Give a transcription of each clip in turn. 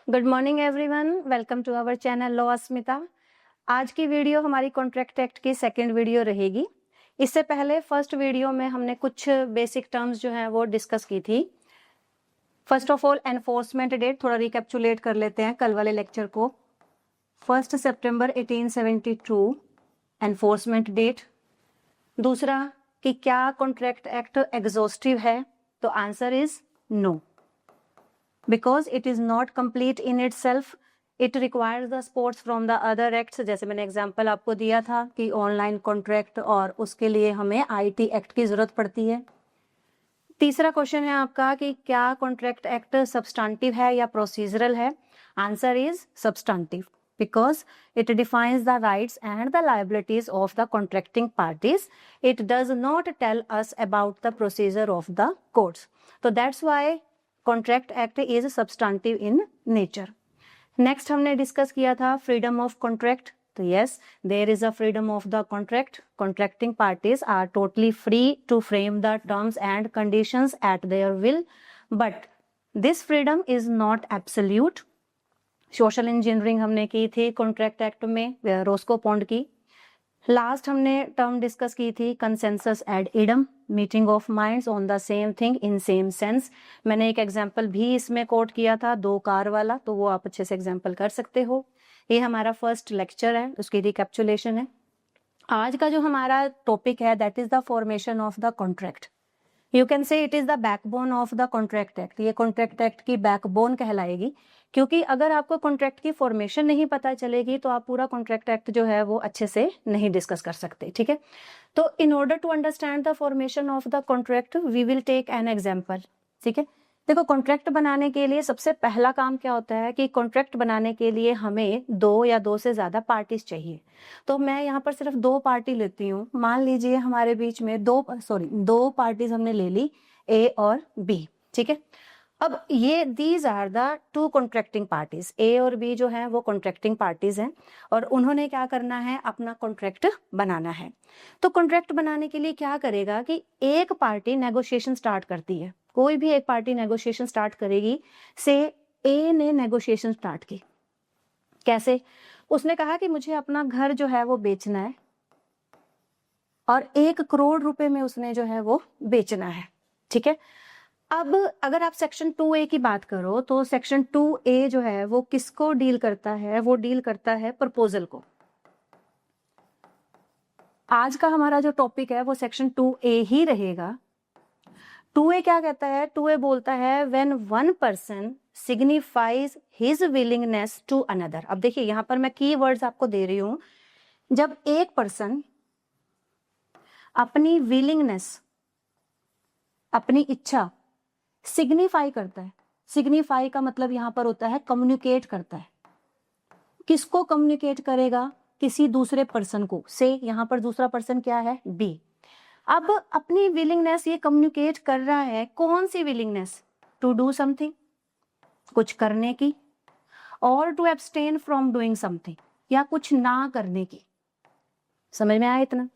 Good morning everyone, welcome to our channel law Asmita. आज की video हमारी कॉन्ट्रैक्ट एक्ट की सेकंड वीडियो रहेगी। इससे पहले फर्स्ट वीडियो में हमने कुछ बेसिक टर्म्स जो हैं वो डिस्कस की थी। First of all enforcement date, थोड़ा रिकैप्चुलेट कर लेते हैं कल वाले लेक्चर को। 1 सितंबर 1872 एनफोर्समेंट डेट। दूसरा कि क्या कॉन्ट्रैक्ट एक्ट एग्जॉस्टिव है, तो answer is no, because it is not complete in itself, it requires the supports from the other acts। जैसे मैंने एग्जांपल आपको दिया था कि ऑनलाइन कॉन्ट्रैक्ट, और उसके लिए हमें आईटी एक्ट की जरूरत पड़ती है। तीसरा क्वेश्चन है आपका कि क्या कॉन्ट्रैक्ट एक्ट सब्सटेंटिव है या प्रोसीजरल है। Answer is substantive because it defines the rights and the liabilities of the contracting parties. It does not tell us about the procedure of the courts. So that's why contract act is substantive in nature. Next हमने discuss किया था freedom of contract. तो yes, there is a freedom of the contract. Contracting parties are totally free to frame the terms and conditions at their will, but this freedom is not absolute. Social engineering हमने की थी contract act में, Roscoe Pound की। Last हमने term discuss की थी consensus ad idem, meeting of minds on the same thing in same sense. मैंने एक एग्जांपल भी इसमें कोट किया था, 2 कार वाला, तो वो आप अच्छे से एग्जांपल कर सकते हो। ये हमारा फर्स्ट लेक्चर है, उसकी रिकैप्चुलेशन है। आज का जो हमारा टॉपिक है that is the formation of the contract. You can say it is the backbone of the contract act. ये कॉन्ट्रैक्ट एक्ट की बैकबोन कहलाएगी, क्योंकि अगर आपको कॉन्ट्रैक्ट की फॉर्मेशन नहीं पता चलेगी तो आप पूरा कॉन्ट्रैक्ट एक्ट जो है वो अच्छे से नहीं डिस्कस कर सकते। ठीक है, तो in order to understand the formation of the contract we will take an example. ठीक है, देखो कॉन्ट्रैक्ट बनाने के लिए सबसे पहला काम क्या होता है कि कॉन्ट्रैक्ट बनाने के लिए हमें 2 या 2 से ज्यादा पार्टीज चाहिए। तो मैं यहाँ पर सिर्फ 2 पार्टी लेती हूँ। मान लीजिए हमारे बीच में 2 पार्टीज हमने ले ली, ए और बी। ठीक है, अब ये these are the 2 contracting parties. A और बी जो है वो कॉन्ट्रैक्टिंग पार्टीज हैं, और उन्होंने क्या करना है, अपना कॉन्ट्रैक्ट बनाना है। तो कॉन्ट्रैक्ट बनाने के लिए क्या करेगा कि एक पार्टी नेगोशिएशन स्टार्ट करती है। कोई भी एक पार्टी नेगोशिएशन स्टार्ट करेगी। से ए ने नेगोशिएशन स्टार्ट की। कैसे? उसने कहा कि मुझे अपना घर जो है वो बेचना है, और 1 करोड़ रुपए में उसने जो है वो बेचना है। ठीक है, अब अगर आप सेक्शन 2A की बात करो तो सेक्शन 2A जो है वो किसको डील करता है, वो डील करता है प्रपोजल को। आज का हमारा जो टॉपिक है वो सेक्शन 2A ही रहेगा। 2A क्या कहता है? 2A बोलता है when one person signifies his willingness to another. अब देखिए यहां पर मैं की वर्ड्स आपको दे रही हूं। जब एक पर्सन अपनी विलिंगनेस, अपनी इच्छा सिग्निफाई करता है। सिग्निफाई का मतलब यहां पर होता है कम्युनिकेट करता है। किसको कम्युनिकेट करेगा? किसी दूसरे पर्सन को। से यहां पर दूसरा पर्सन क्या है? बी। अब अपनी विलिंगनेस ये कम्युनिकेट कर रहा है। कौन सी विलिंगनेस? टू डू समथिंग, कुछ करने की, और to abstain from doing something, या कुछ ना करने की। समझ में आया इतना?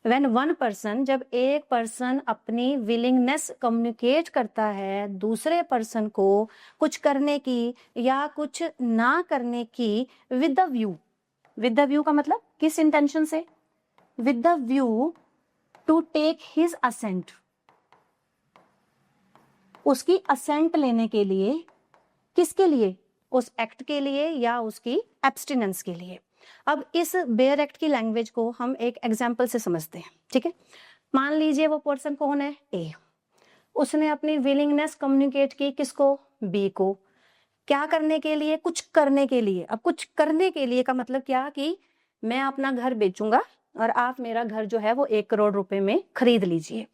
When one person, जब एक पर्सन अपनी विलिंगनेस कम्युनिकेट करता है दूसरे पर्सन को कुछ करने की या कुछ ना करने की, with the view. With the view का मतलब किस इंटेंशन से? With the view to take his assent, उसकी असेंट लेने के लिए। किसके लिए? उस एक्ट के लिए या उसकी एब्स्टिनेंस के लिए। अब इस बेयर एक्ट की लैंग्वेज को हम एक एग्जाम्पल से समझते हैं। ठीक है, मान लीजिए वो पर्सन कौन है? ए। उसने अपनी विलिंगनेस कम्युनिकेट की किसको? बी को। क्या करने के लिए? कुछ करने के लिए। अब कुछ करने के लिए का मतलब क्या कि मैं अपना घर बेचूंगा और आप मेरा घर जो है वो 1 करोड़ रुपए में खरीद लीजिए।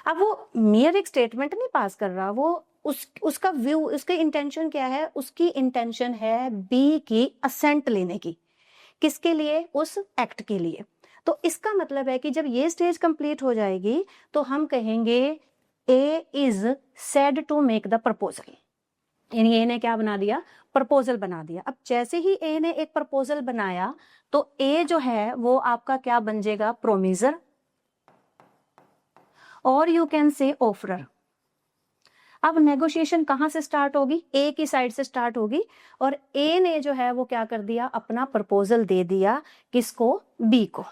अब वो मेयर एक स्टेटमेंट नहीं पास कर रहा, वो उसका व्यू, उसकी इंटेंशन क्या है? उसकी इंटेंशन है बी की असेंट लेने की। किसके लिए? उस एक्ट के लिए। तो इसका मतलब है कि जब ये स्टेज कंप्लीट हो जाएगी तो हम कहेंगे A is said to make the proposal. यानी ए ने क्या बना दिया? प्रपोजल बना दिया। अब जैसे ही ए ने एक प्रपोजल बनाया तो ए जो है वो आपका क्या बन जाएगा? प्रोमिजर, और यू कैन से ऑफरर। अब नेगोशिएशन कहाँ से स्टार्ट होगी? ए की साइड से स्टार्ट होगी और ए ने जो है वो क्या कर दिया, अपना प्रपोजल दे दिया किसको? बी को।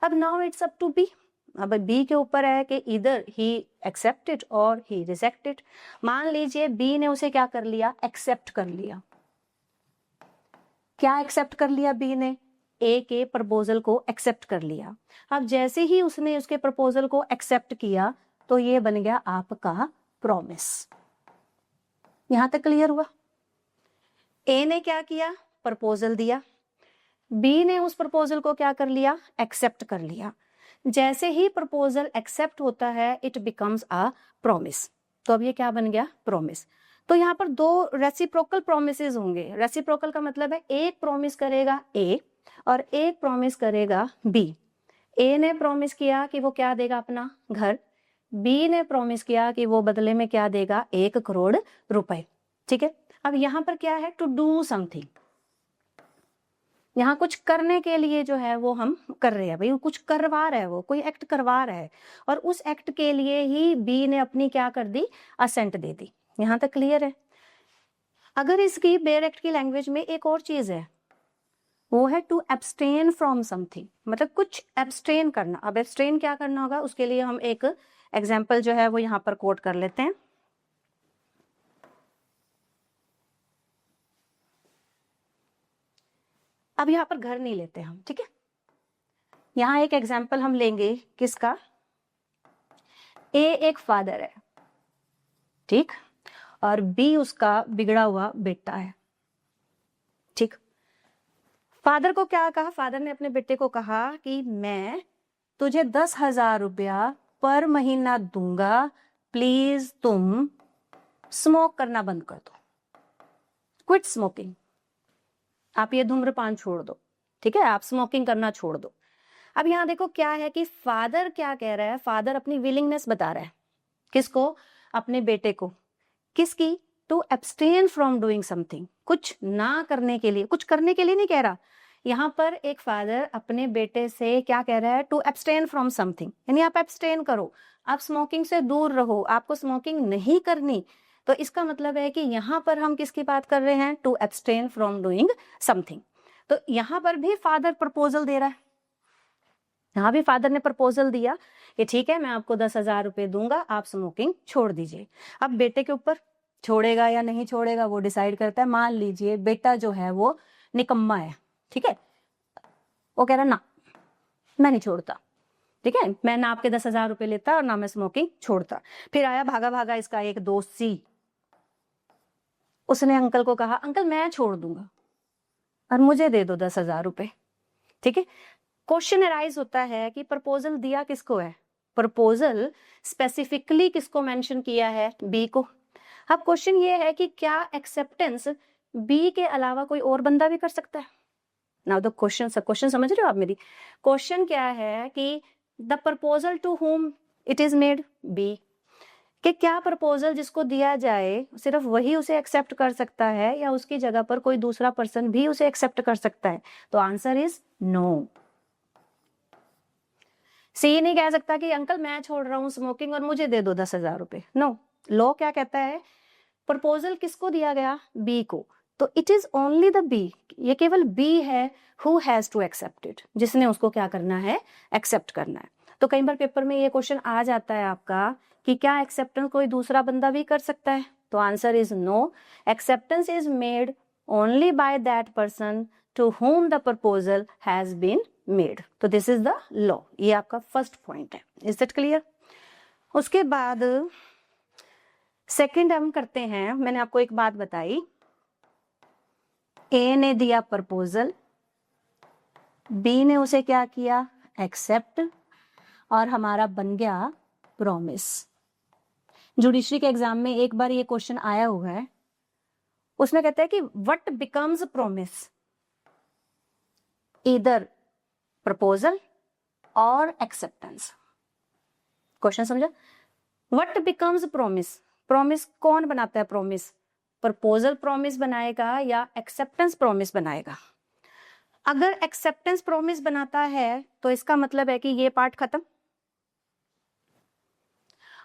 अब now it's up to B. अब बी के ऊपर है कि इधर ही एक्सेप्टेड और ही रिजेक्टेड। मान लीजिए बी ने उसे क्या कर लिया? एक्सेप्ट कर लिया। क्या एक्सेप्ट कर लिया बी ने? ए के प्रपोजल को एक्सेप्ट कर लिया। अब जैसे ही उसने उसके प्रपोजल को एक्सेप्ट किया तो ये बन गया आपका प्रॉमिस। यहां तक क्लियर हुआ? ए ने क्या किया? प्रपोजल दिया। बी ने उस प्रपोजल को क्या कर लिया? एक्सेप्ट कर लिया। जैसे ही प्रपोजल एक्सेप्ट होता है इट बिकम्स अ प्रॉमिस। तो अब ये क्या बन गया? प्रॉमिस। तो यहाँ पर दो रेसिप्रोकल प्रोमिसेस होंगे। रेसिप्रोकल का मतलब है एक प्रॉमिस करेगा ए और एक प्रॉमिस करेगा बी। ए ने प्रॉमिस किया कि वो क्या देगा? अपना घर। बी ने प्रॉमिस किया कि वो बदले में क्या देगा? 1 करोड़ रुपए। ठीक है। अब यहाँ पर क्या है? To do something. यहाँ कुछ करने के लिए जो है वो हम कर रहे हैं, भाई कुछ करवा रहा है, वो कोई एक्ट करवा रहा है और उस एक्ट के लिए ही बी ने अपनी क्या कर दी? असेंट दे दी। यहाँ तक क्लियर है? अगर इसकी बेयर एक्ट की लैंग्वेज में एक और चीज है, वो है टू एब्सटेन फ्रॉम समथिंग, मतलब कुछ एब्सटेन करना। अब एब्सटेन क्या करना होगा? उसके लिए हम एक एग्जाम्पल जो है वो यहाँ पर कोट कर लेते हैं। अब यहाँ पर घर नहीं लेते हम, ठीक है। यहाँ एक एग्जाम्पल हम लेंगे किसका? ए एक फादर है, ठीक, और बी उसका बिगड़ा हुआ बेटा है, ठीक। फादर को क्या कहा? फादर ने अपने बेटे को कहा कि मैं तुझे 10,000 रुपया पर महीना दूंगा, प्लीज तुम स्मोक करना बंद कर दो, क्विट स्मोकिंग। आप ये धूम्रपान छोड़ दो, ठीक है, आप स्मोकिंग करना छोड़ दो। अब यहाँ देखो क्या है कि फादर क्या कह रहा है? फादर अपनी विलिंगनेस बता रहा है। किसको? अपने बेटे को। किसकी? To abstain from doing something, कुछ ना करने के लिए। कुछ करने के लिए नहीं कह रहा, यहाँ पर एक फादर अपने बेटे से क्या कह रहा है? टू एब्सटेन फ्रॉम समथिंग, यानी आप एब्सटेन करो, आप स्मोकिंग से दूर रहो, आपको स्मोकिंग नहीं करनी। तो इसका मतलब है कि यहाँ पर हम किसकी बात कर रहे हैं? To abstain from doing something. तो यहाँ पर भी फादर प्रपोजल दे रहा है। यहाँ भी फादर ने प्रपोजल दिया कि ठीक है, मैं आपको 10,000 रुपए दूंगा, आप स्मोकिंग छोड़ दीजिए। अब बेटे के ऊपर, छोड़ेगा या नहीं छोड़ेगा वो डिसाइड करता है। मान लीजिए बेटा जो है वो निकम्मा है, ठीक है, वो कह रहा ना, मैं नहीं छोड़ता, ठीक है, मैं ना आपके 10,000 रुपए लेता और ना मैं स्मोकिंग छोड़ता। फिर आया भागा भागा इसका एक दोस्त सी, उसने अंकल को कहा अंकल मैं छोड़ दूंगा और मुझे दे दो 10,000 रुपए, ठीक है। क्वेश्चन अराइज होता है कि प्रपोजल दिया किसको है? प्रपोजल स्पेसिफिकली किसको मेंशन किया है? बी को। अब क्वेश्चन ये है कि क्या एक्सेप्टेंस बी के अलावा कोई और बंदा भी कर सकता है? नाउ द क्वेश्चन समझ रहे हो आप मेरी? क्वेश्चन क्या है कि the proposal to whom it is made? B. कि क्या प्रपोजल जिसको दिया जाए सिर्फ वही उसे एक्सेप्ट कर सकता है या उसकी जगह पर कोई दूसरा पर्सन भी उसे एक्सेप्ट कर सकता है? तो आंसर इज नो। सी नहीं कह सकता कि अंकल मैं छोड़ रहा हूं स्मोकिंग और मुझे दे दो 10,000 रुपए। नो, लॉ क्या कहता है? प्रपोजल किसको दिया गया? बी को। तो it is only the B, ये केवल बी है who has to accept it, जिसने उसको क्या करना है? एक्सेप्ट करना है। तो कई बार पेपर में ये क्वेश्चन आ जाता है आपका कि क्या एक्सेप्टेंस कोई दूसरा बंदा भी कर सकता है? तो answer is no. Acceptance is made only by that person to whom the proposal has been made। तो दिस इज द लॉ। ये आपका फर्स्ट पॉइंट है। Is that clear? उसके बाद सेकंड हम करते हैं। मैंने आपको एक बात बताई, ए ने दिया प्रपोजल, बी ने उसे क्या किया? एक्सेप्ट, और हमारा बन गया प्रॉमिस। जुडिशरी के एग्जाम में एक बार ये क्वेश्चन आया हुआ है, उसमें कहता है कि what becomes promise? Either proposal और एक्सेप्टेंस। क्वेश्चन समझा? What becomes promise? प्रॉमिस कौन बनाता है? प्रॉमिस प्रपोजल प्रॉमिस बनाएगा या एक्सेप्टेंस प्रॉमिस बनाएगा? अगर एक्सेप्टेंस प्रॉमिस बनाता है तो इसका मतलब है कि ये पार्ट खत्म।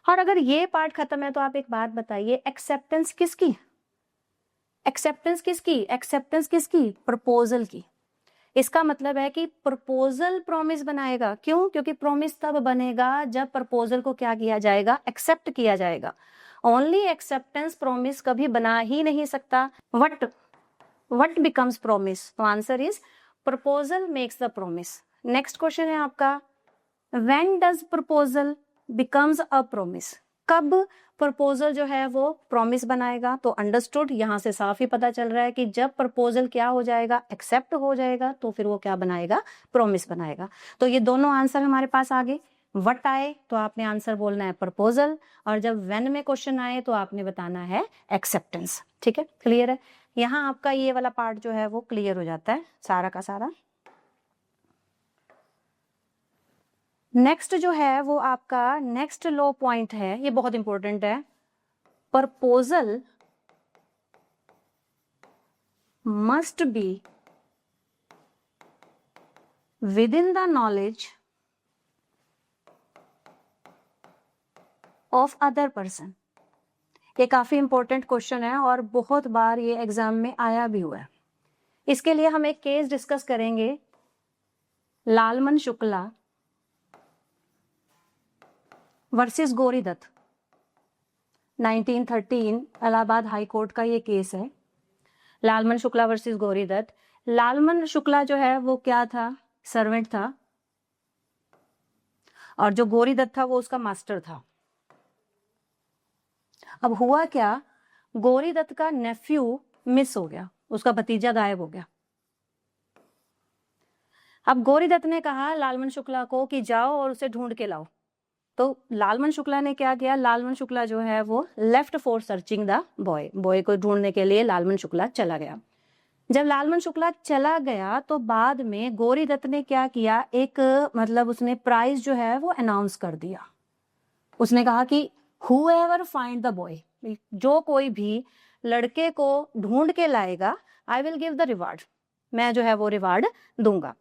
और अगर ये पार्ट खत्म है तो आप एक बात बताइए, एक्सेप्टेंस किसकी? एक्सेप्टेंस किसकी? एक्सेप्टेंस किसकी? प्रपोजल की। इसका मतलब है कि प्रपोजल प्रॉमिस बनाएगा। क्यों? क्योंकि प्रॉमिस तब बनेगा जब प्रपोजल को क्या किया जाएगा? एक्सेप्ट किया जाएगा। ओनली एक्सेप्टेंस प्रॉमिस कभी बना ही नहीं सकता। What becomes promise? तो answer is proposal makes the promise. Next question है आपका, when does proposal becomes a promise? कब प्रपोजल जो है वो प्रॉमिस बनाएगा? तो अंडरस्टूड, यहाँ से साफ ही पता चल रहा है कि जब प्रपोजल क्या हो जाएगा? एक्सेप्ट हो जाएगा, तो फिर वो क्या बनाएगा? प्रॉमिस बनाएगा। तो ये दोनों आंसर हमारे पास आ गए। वट आए तो आपने आंसर बोलना है प्रपोजल, और जब व्हेन में क्वेश्चन आए तो आपने बताना है एक्सेप्टेंस। ठीक है, क्लियर है? यहाँ आपका ये वाला पार्ट जो है वो क्लियर हो जाता है सारा का सारा। नेक्स्ट जो है वो आपका नेक्स्ट लॉ पॉइंट है, ये बहुत इंपॉर्टेंट है। Proposal must be with in the knowledge of other person. ये काफी इंपॉर्टेंट क्वेश्चन है और बहुत बार ये एग्जाम में आया भी हुआ है। इसके लिए हम एक केस डिस्कस करेंगे, Lalman Shukla versus Gauri Dutt. 1913 Allahabad high court का ये केस है, लालमन शुक्ला वर्सेस गौरी दत्त। लालमन शुक्ला जो है वो क्या था? सर्वेंट था, और जो गौरी दत्त था वो उसका मास्टर था। अब हुआ क्या, गौरी दत्त का नेफ्यू मिस हो गया, उसका भतीजा गायब हो गया। अब गौरी दत्त ने कहा लालमन शुक्ला को कि जाओ और उसे ढूंढ के लाओ। तो लालमन शुक्ला ने क्या किया? लालमन शुक्ला जो है वो left for searching the boy को ढूंढने के लिए लालमन शुक्ला चला गया। जब लालमन शुक्ला चला गया तो बाद में गौरी दत्त ने क्या किया, एक मतलब उसने प्राइज जो है वो अनाउंस कर दिया। उसने कहा कि whoever find the boy, जो कोई भी लड़के को ढूंढ के लाएगा, I will give the reward, मैं जो है वो रिवार्ड दूंगा।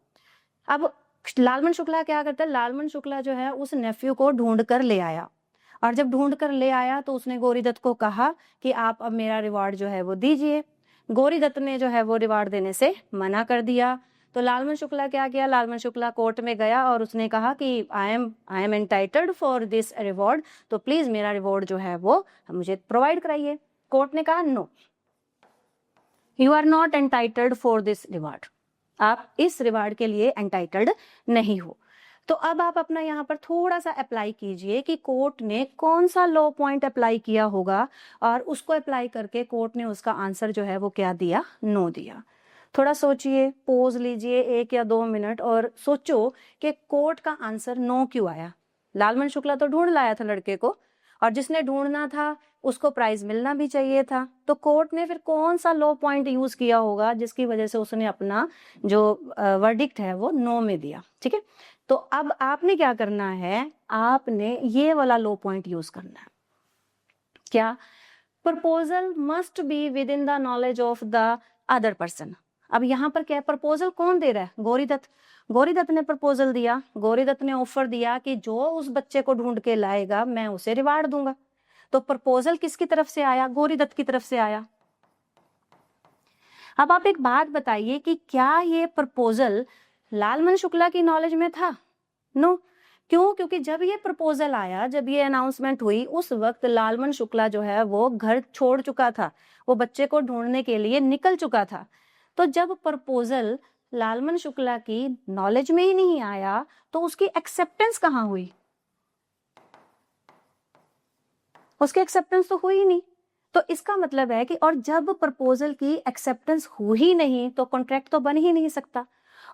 अब लालमन शुक्ला क्या करता है? लालमन शुक्ला जो है उस नेफ्यू को ढूंढ कर ले आया, और जब ढूंढ कर ले आया तो उसने गौरी दत्त को कहा कि आप अब मेरा रिवार्ड जो है वो दीजिए। गौरी दत्त ने जो है वो रिवार्ड देने से मना कर दिया। तो लालमन शुक्ला क्या किया? लालमन शुक्ला कोर्ट में गया और उसने कहा कि I am entitled for this reward, तो प्लीज मेरा रिवॉर्ड जो है वो मुझे प्रोवाइड कराइए। कोर्ट ने कहा no, you are not entitled for this reward, आप इस रिवार्ड के लिए एंटाइटल्ड नहीं हो। तो अब आप अपना यहाँ पर थोड़ा सा अप्लाई कीजिए कि कोर्ट ने कौन सा लॉ पॉइंट अप्लाई किया होगा, और उसको अप्लाई करके कोर्ट ने उसका आंसर जो है वो क्या दिया? नो दिया। थोड़ा सोचिए, पोज लीजिए 1 या 2 मिनट और सोचो कि कोर्ट का आंसर नो क्यों आया। लालमन शुक्ला तो ढूंढ लाया था लड़के को, और जिसने ढूंढना था उसको प्राइज मिलना भी चाहिए था। तो कोर्ट ने फिर कौन सा लॉ पॉइंट यूज किया होगा जिसकी वजह से उसने अपना जो वर्डिक्ट है वो नो में दिया? ठीक है, तो अब आपने क्या करना है? आपने ये वाला लॉ पॉइंट यूज करना है। क्या? Proposal must be with in the knowledge of the other person. अब यहाँ पर क्या, प्रपोजल कौन दे रहा है? गौरी दत्त। गौरी दत्त ने प्रपोजल दिया, गौरी दत्त ने ऑफर दिया कि जो उस बच्चे को ढूंढ के लाएगा मैं उसे रिवार्ड दूंगा। तो प्रपोजल किसकी तरफ से आया? गौरी दत्त की तरफ से आया। अब आप एक बात बताइए कि क्या ये प्रपोजल लालमन शुक्ला की नॉलेज में था? नो। क्यों? क्योंकि जब ये प्रपोजल आया, जब ये अनाउंसमेंट हुई, उस वक्त लालमन शुक्ला जो है वो घर छोड़ चुका था, वो बच्चे को ढूंढने के लिए निकल चुका था। तो जब प्रपोजल लालमन शुक्ला की नॉलेज में ही नहीं आया तो उसकी एक्सेप्टेंस कहाँ हुई? उसकी एक्सेप्टेंस तो हुई ही नहीं। तो इसका मतलब है कि, और जब प्रपोजल की एक्सेप्टेंस हुई ही नहीं तो कॉन्ट्रैक्ट तो बन ही नहीं सकता,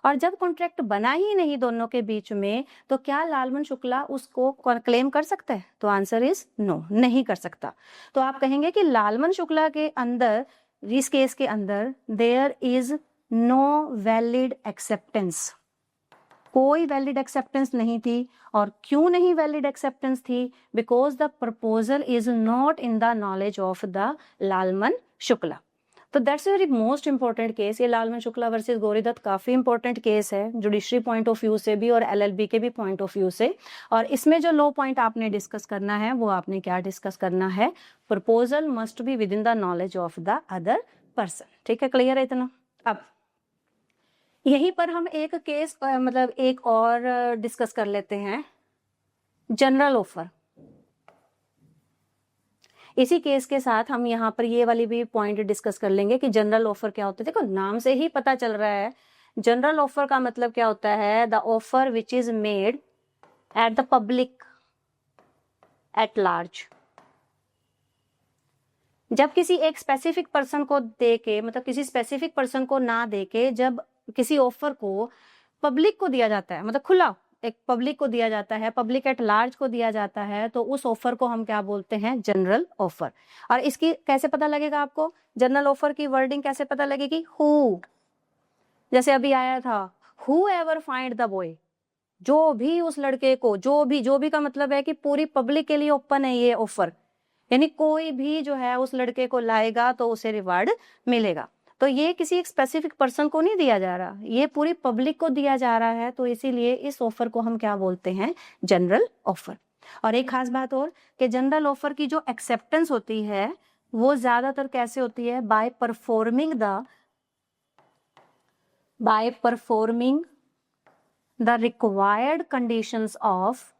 और जब कॉन्ट्रैक्ट बना ही नहीं दोनों के बीच में, तो क्या लालमन शुक्ला उसको क्लेम कर सकता है? तो आंसर इज नो, नहीं कर सकता। तो आप कहेंगे कि लालमन शुक्ला के अंदर, इस केस के अंदर, there is no valid acceptance, कोई वैलिड एक्सेप्टेंस नहीं थी। और क्यों नहीं वैलिड एक्सेप्टेंस थी? Because the proposal is not in the knowledge of the Lalman Shukla. तो that's very most important case. ये लालमन शुक्ला वर्सेस गौरीदत्त काफी इंपॉर्टेंट केस है जुडिशरी पॉइंट ऑफ व्यू से भी और LLB के भी पॉइंट ऑफ व्यू से। और इसमें जो लॉ पॉइंट आपने डिस्कस करना है वो आपने क्या डिस्कस करना है, proposal must be with in the knowledge of the other person. ठीक है, क्लियर है इतना। अब यहीं पर हम एक केस मतलब एक और डिस्कस कर लेते हैं, जनरल ऑफर। इसी केस के साथ हम यहाँ पर ये वाली भी पॉइंट डिस्कस कर लेंगे कि जनरल ऑफर क्या होता है। देखो नाम से ही पता चल रहा है, जनरल ऑफर का मतलब क्या होता है, the offer which is made at the public at large. जब किसी एक स्पेसिफिक पर्सन को दे के, मतलब किसी स्पेसिफिक पर्सन को ना दे के जब किसी ऑफर को पब्लिक को दिया जाता है, मतलब खुला एक पब्लिक को दिया जाता है, पब्लिक एट लार्ज को दिया जाता है, तो उस ऑफर को हम क्या बोलते हैं, जनरल ऑफर। और इसकी कैसे पता लगेगा आपको, जनरल ऑफर की वर्डिंग कैसे पता लगेगी, हु, जैसे अभी आया था, who ever find the boy, जो भी उस लड़के को, जो भी का मतलब है कि पूरी पब्लिक के लिए ओपन है ये ऑफर, यानी कोई भी जो है उस लड़के को लाएगा तो उसे रिवार्ड मिलेगा। तो ये किसी एक स्पेसिफिक पर्सन को नहीं दिया जा रहा, ये पूरी पब्लिक को दिया जा रहा है, तो इसीलिए इस ऑफर को हम क्या बोलते हैं, जनरल ऑफर। और एक खास बात और कि जनरल ऑफर की जो एक्सेप्टेंस होती है वो ज्यादातर कैसे होती है, bye performing the required conditions of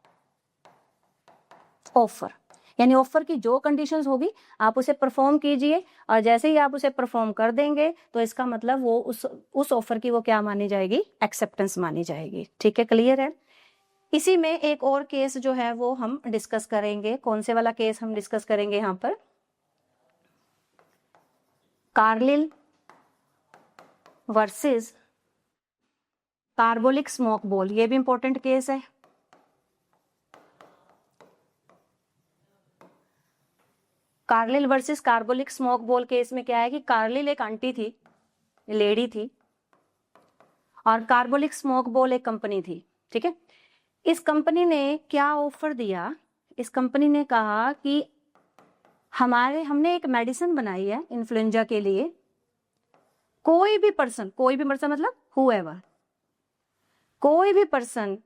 offer. यानी ऑफर की जो कंडीशंस होगी आप उसे परफॉर्म कीजिए, और जैसे ही आप उसे परफॉर्म कर देंगे तो इसका मतलब वो उस ऑफर की वो क्या मानी जाएगी, एक्सेप्टेंस मानी जाएगी। ठीक है, क्लियर है। इसी में एक और केस जो है वो हम डिस्कस करेंगे। कौन से वाला केस हम डिस्कस करेंगे यहाँ पर, Carlill versus carbolic smoke ball. ये भी इंपॉर्टेंट केस है। Carlill versus carbolic smoke ball case में क्या है कि कार्लिल एक आंटी थी, लेडी थी, और कार्बोलिक स्मोक बॉल एक कंपनी थी। ठीक है, इस कंपनी ने क्या ऑफर दिया, इस कंपनी ने कहा कि हमने एक मेडिसिन बनाई है इन्फ्लुएंजा के लिए, कोई भी पर्सन मतलब हुएवर, कोई भी पर्सन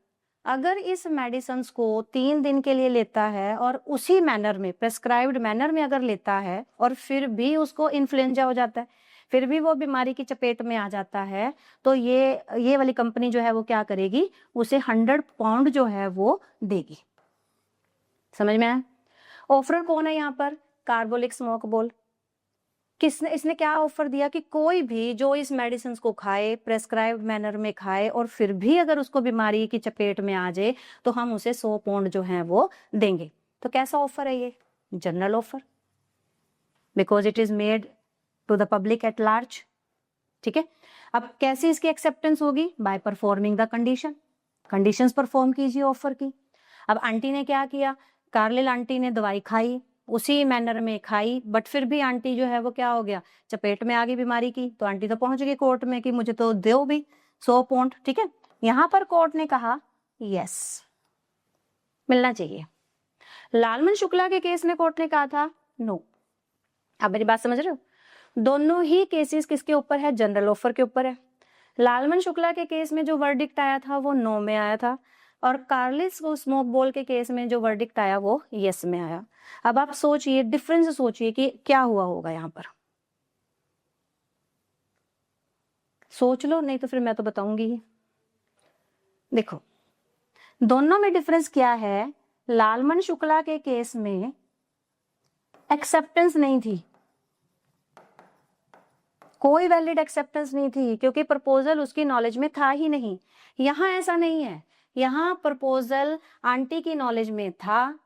अगर इस मेडिसिन को 3 दिन के लिए लेता है और उसी मैनर में, प्रेस्क्राइब्ड मैनर में अगर लेता है और फिर भी उसको इन्फ्लुएंजा हो जाता है, फिर भी वो बीमारी की चपेट में आ जाता है, तो ये वाली कंपनी जो है वो क्या करेगी, उसे 100 पाउंड जो है वो देगी। समझ में आया। ऑफर कौन है यहाँ पर, कार्बोलिक स्मोक बॉल। इसने क्या ऑफर दिया कि कोई भी जो इस मेडिसिन को खाए, प्रेस्क्राइब्ड मैनर में खाए, और फिर भी अगर उसको बीमारी की चपेट में आ जाए तो हम उसे 100 पाउंड जो है वो देंगे। तो कैसा ऑफर है ये, general offer, because it is made to the public at large. ठीक है, अब कैसे इसकी एक्सेप्टेंस होगी, by performing the conditions perform कीजिए ऑफर की। अब आंटी ने क्या किया, कार्लिल आंटी ने दवाई खाई, उसी मैनर में खाई, बट फिर भी आंटी जो है वो क्या हो गया, चपेट में आ गई बीमारी की, तो आंटी तो पहुंच गई कोर्ट में कि मुझे तो दो भी 100 पाउंड। ठीक है, यहां पर कोर्ट ने कहा यस, मिलना चाहिए। लालमन शुक्ला के केस में कोर्ट ने कहा था नो। अब मेरी बात समझ रहे हो, दोनों ही केसेस किसके ऊपर है, जनरल ऑफर के ऊपर है। लालमन शुक्ला के केस में जो वर्डिक्ट आया था वो नो में आया था, और कार्लिल स्मोक बॉल के केस में जो वर्डिक्ट आया वो यस में आया। अब आप सोचिए, डिफरेंस सोचिए कि क्या हुआ होगा यहाँ पर, सोच लो, नहीं तो फिर मैं तो बताऊंगी। देखो दोनों में डिफरेंस क्या है, लालमन शुक्ला के केस में एक्सेप्टेंस नहीं थी, कोई वैलिड एक्सेप्टेंस नहीं थी, क्योंकि प्रपोजल उसकी नॉलेज में था ही नहीं। यहाँ ऐसा नहीं है, यहाँ प्रपोजल आंटी की नॉलेज में था।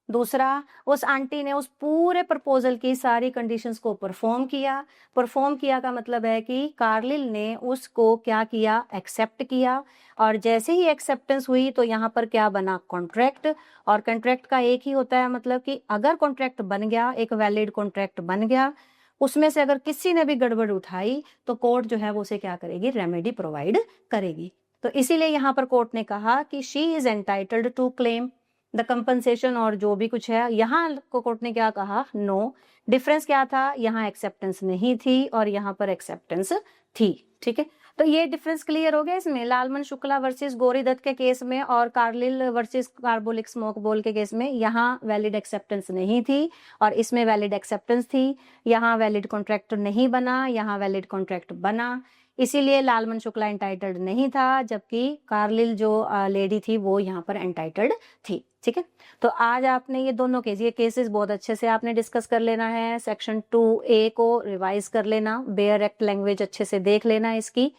दूसरा, उस आंटी ने उस पूरे प्रपोजल की सारी कंडीशंस को परफॉर्म किया का मतलब है कि कार्लिल ने उसको क्या किया, एक्सेप्ट किया, और जैसे ही एक्सेप्टेंस हुई तो यहाँ पर क्या बना, कॉन्ट्रैक्ट। और कॉन्ट्रैक्ट का एक ही होता है मतलब कि अगर कॉन्ट्रैक्ट बन गया, एक वैलिड कॉन्ट्रैक्ट बन गया, उसमें से अगर किसी ने भी गड़बड़ उठाई तो कोर्ट जो है वो उसे क्या करेगी, रेमेडी प्रोवाइड करेगी। तो इसीलिए यहाँ पर कोर्ट ने कहा कि she is entitled to claim, the compensation और जो भी कुछ है। यहाँ कोर्ट ने क्या कहा, नो। डिफरेंस क्या था, यहाँ एक्सेप्टेंस नहीं थी और यहाँ पर एक्सेप्टेंस थी। ठीक है, तो ये डिफरेंस क्लियर हो गया इसमें। लालमन शुक्ला वर्सेस गौरी दत्त के केस में और कार्लिल वर्सेस कार्बोलिक स्मोक बोल के केस में यहाँ वैलिड एक्सेप्टेंस नहीं थी और इसमें वैलिड एक्सेप्टेंस थी। यहाँ वैलिड कॉन्ट्रैक्ट नहीं बना, यहाँ वैलिड कॉन्ट्रैक्ट बना, इसीलिए लालमन शुक्ला एंटाइटल्ड नहीं था, जबकि कार्लिल जो लेडी थी वो यहाँ पर एंटाइटल्ड थी। ठीक है, तो आज आपने ये दोनों केस, ये केसेस बहुत अच्छे से आपने डिस्कस कर लेना है। सेक्शन 2A को रिवाइज कर लेना, बेयर एक्ट लैंग्वेज अच्छे से देख लेना इसकी।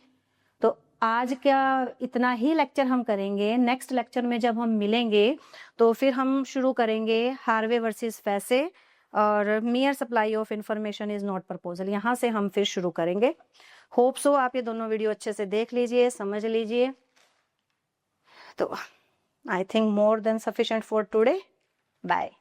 तो आज क्या इतना ही लेक्चर हम करेंगे। नेक्स्ट लेक्चर में जब हम मिलेंगे तो फिर हम शुरू करेंगे हार्वे वर्सेस फैसे और मियर supply of information is not proposal, यहाँ से हम फिर शुरू करेंगे। होप सो आप ये दोनों वीडियो अच्छे से देख लीजिए, समझ लीजिए। तो I think more than sufficient for today. Bye.